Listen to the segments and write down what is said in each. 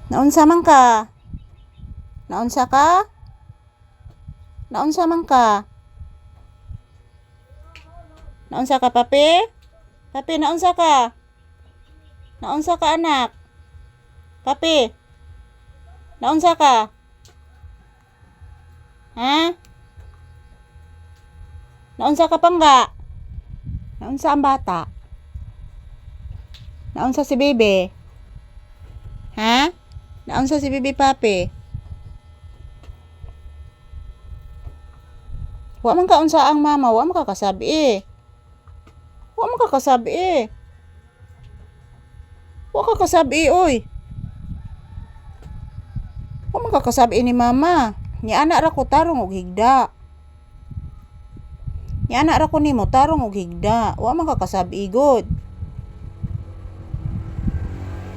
Naunsa man ka? Naunsa ka? Naunsa man ka? Naunsa ka, papi? Papi, naunsa ka? Naunsa ka, anak? Papi? Naunsa ka? Ha? Naunsa ka pa nga? Naunsa ang bata? Naunsa si bebe? Ha? Naunsa si bebe, papi? Wa man ka unsa ang mama, wa man ka kasabi eh. Wa man ka kasabi eh. Wa ka kasabi oy. Wa man ka kasabi ni mama. Ni anak ra ko tarong og higda. Ni anak ra ko nimo tarong og higda. Wa man ka kasabi god.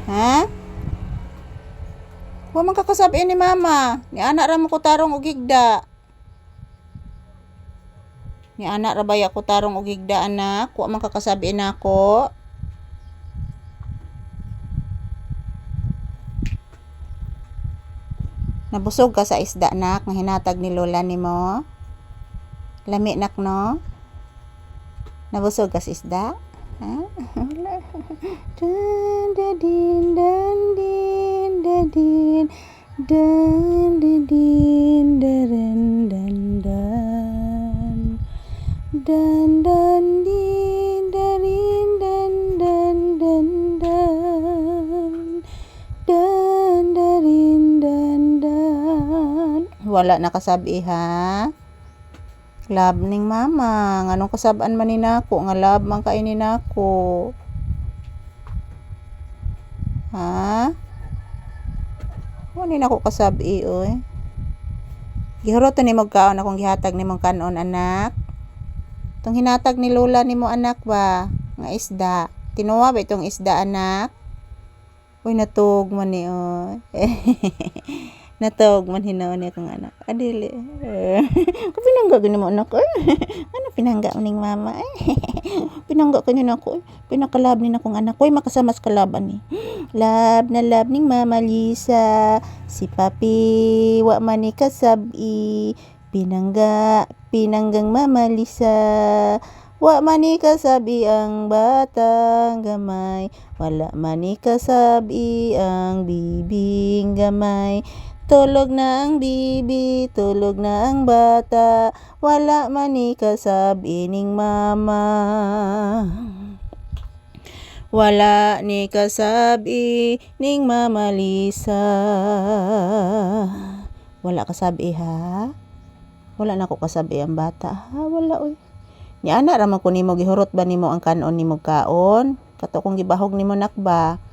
Ha? Wa man ka kasabi ni mama. Ni anak ra mo ko tarong og higda. Ni anak ra bay ako tarong og higda, anak. Wa man ka kasabi nako. Nabusog ka sa isda, nak, nga hinatag ni lola nimo. Lami, nak, no? Nabusog ka sa isda? Ha? Dan dadin dan din dadin dan dadin daran dan dan dan dan din darin dan dan dan dan dan darin dan dan. Wala nakasabi, ha? Love ning mama. Nganong kasabaan man ni nako nga love man kaini nako. Ha? Wala nako kasabi oy. Gihuroton ni magkaon akong gihatag nimong kanon, anak. Tong hinatag ni lola nimo, anak, ba nga isda. Tinuwa ba itong isda, anak? Uy, natug man ni oy. Natog man hinaw niya kang anak. Adili. Pinangga gani mo, anak. Ano pinangga ning mama? Pinangga ka niya nako. Pinakalab ni nakong anak. Uy, makasamas kalaban ni. Lab na lab ning mama Lisa. Si papi wa man ni kasabi. Pinanggang mama Lisa. Wa man ni kasabi ang batang gamay. Wala man ni kasabi ang bibing gamay. Tulog na ang bibi, tulog na ang bata, wala man ni kasabi ning mama. Wala ni kasabi ning mama Lisa. Wala kasabi, ha? Wala na ko kasabi ang bata, ha? Wala oy. Ni ana ra man ko nimo gihurot ba nimo ang kanon nimo kaon? Kato kong gibahog nimo, nak, ba?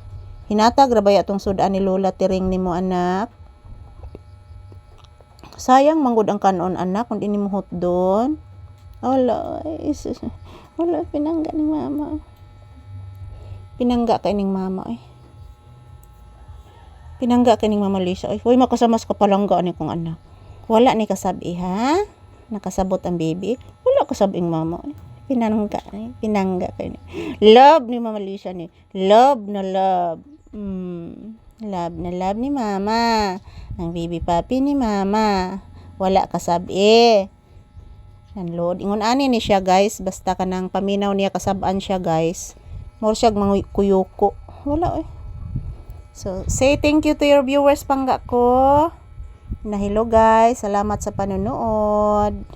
Hinatag ra baya tong sudan ni lola tiring nimo, anak. Sayang manggod ang kanon, anak, kung di nimo hotdon. Wala, wala pinangga ning mama. Pinangga kay ning mama ay. Pinangga kay ning mama Lisa ay. Hoy, makasamas ka palangga ni kong anak. Wala ni kasabi, ha? Nakasabot ang baby. Wala kasabing mama ay. Pinangga kay ni. Love ni mama Lisa ni. Love na love. Love na love ni mama. Ang baby papi ni mama. Wala kasabi. Download. Ingon ani ni siya, guys. Basta ka nang paminaw niya kasabaan siya, guys. More siya kuyuko. Wala eh. So, say thank you to your viewers, pangga ko. Na hello, guys. Salamat sa panonood.